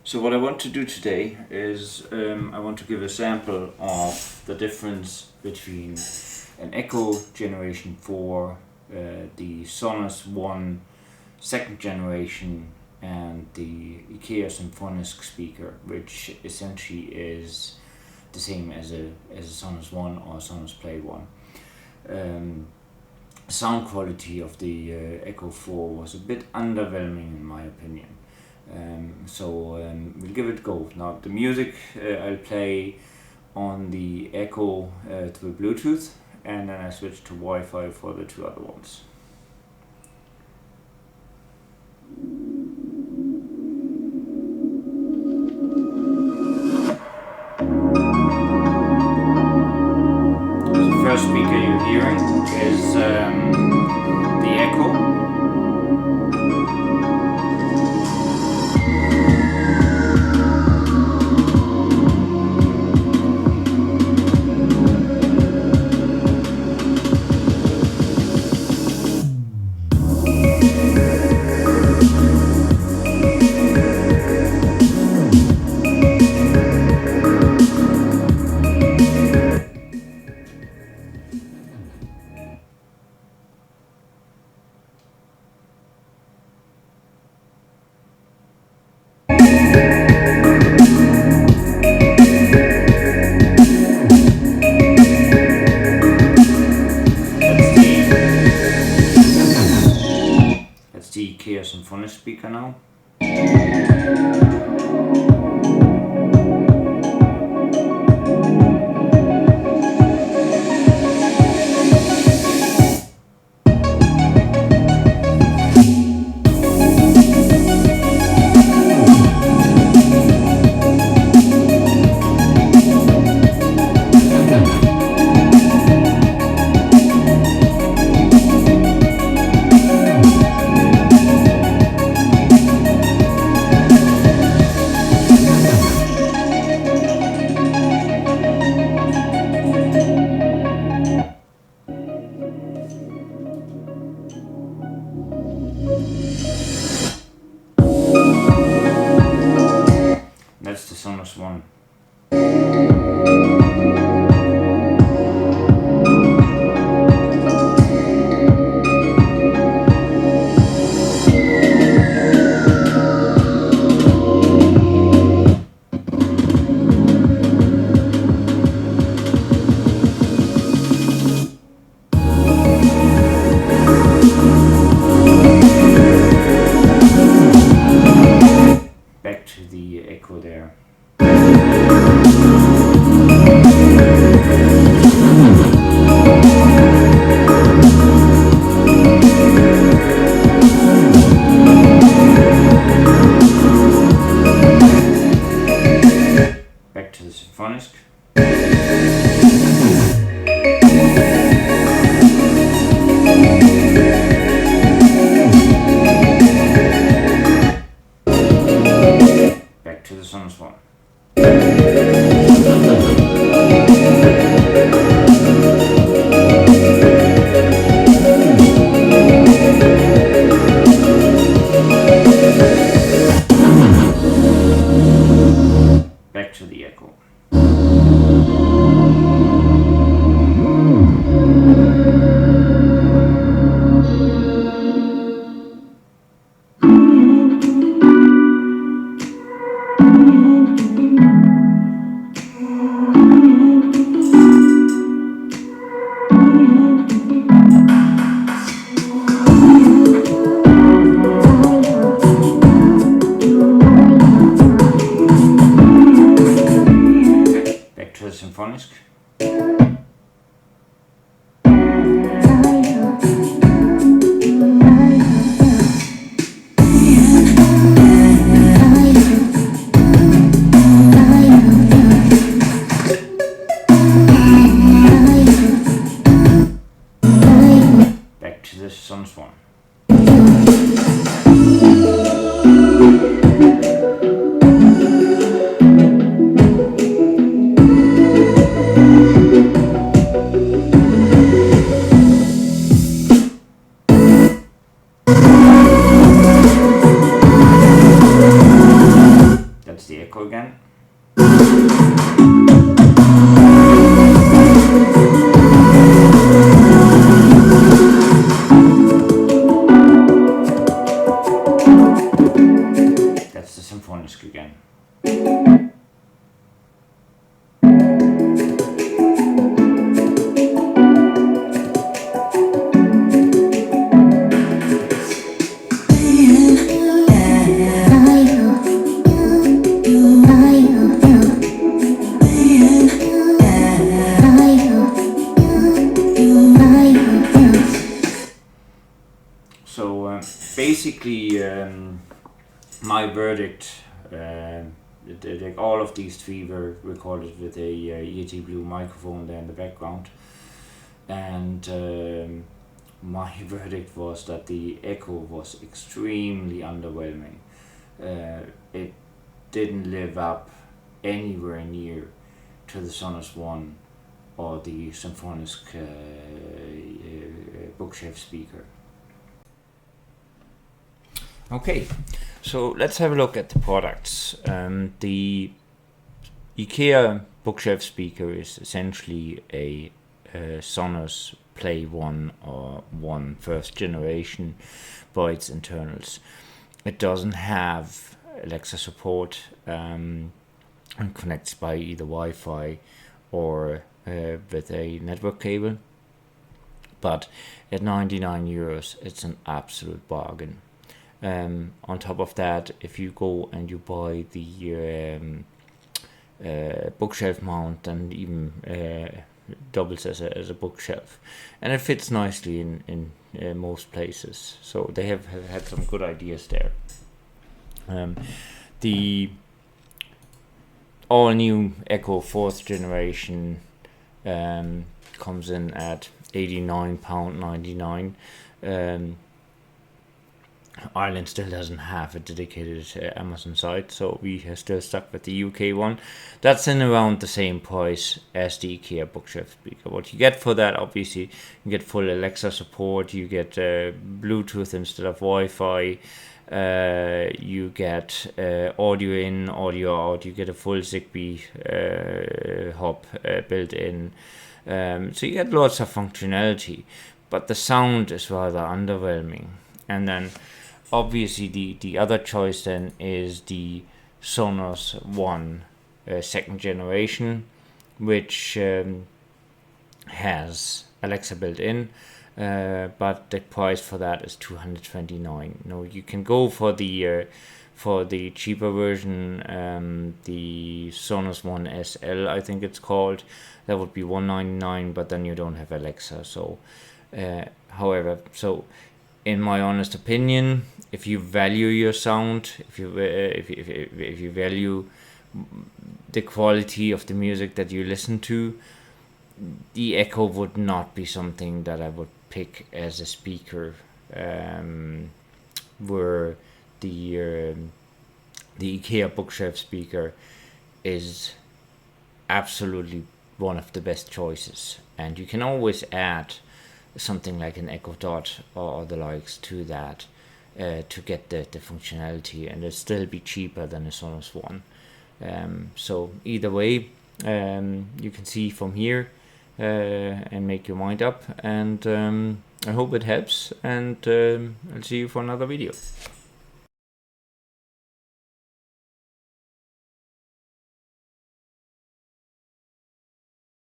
So what I want to do today is I want to give a sample of the difference between an Echo Generation 4, the Sonos One second generation, and the Ikea Symfonisk speaker, which essentially is the same as a Sonos One or Sonos Play One. Sound quality of the Echo 4 was a bit underwhelming in my opinion. So we'll give it a go. Now the music I'll play on the Echo through Bluetooth, and then I switch to Wi-Fi for the two other ones. The first speaker you're hearing is the Echo. The Ikea Symfonisk speaker now. That's the Sonos One. Back to the Echo there. Back to the Symfonisk. Back to the Sonos One. Back to the Echo. Back to the Symfonisk. Back to the Sonos One. Symfonisk again. So basically, my verdict, all of these three were recorded with a Yeti Blue microphone there in the background, and my verdict was that the echo was extremely underwhelming. It didn't live up anywhere near to the Sonos One or the Symfonisk Bookshelf speaker. Okay, so let's have a look at the products. The Ikea Bookshelf speaker is essentially a Sonos Play One or One first generation by its internals. It doesn't have Alexa support and connects by either Wi-Fi or with a network cable, but at €99 it's an absolute bargain. On top of that, if you go and you buy the bookshelf mount, and even doubles as a bookshelf, and it fits nicely in most places, so they have had some good ideas there. The all new Echo 4th generation comes in at £89.99. Ireland still doesn't have a dedicated Amazon site, so we are still stuck with the UK one. That's in around the same price as the IKEA Bookshelf speaker. What you get for that, obviously, you get full Alexa support, you get Bluetooth instead of Wi-Fi, you get audio in, audio out, you get a full Zigbee hub built in. So you get lots of functionality, but the sound is rather underwhelming. And then obviously the other choice then is the Sonos One second generation, which has Alexa built in, but the price for that is $229. No, you can go for the cheaper version, the Sonos One SL, I think it's called. That would be $199, but then you don't have Alexa. So, however, so in my honest opinion, if you value your sound, if you value the quality of the music that you listen to, the Echo would not be something that I would pick as a speaker. Where the IKEA Bookshelf speaker is absolutely one of the best choices, and you can always add something like an Echo Dot or the likes to that to get the functionality, and it'll still be cheaper than a Sonos One. So either way, you can see from here and make your mind up, and I hope it helps, and I'll see you for another video.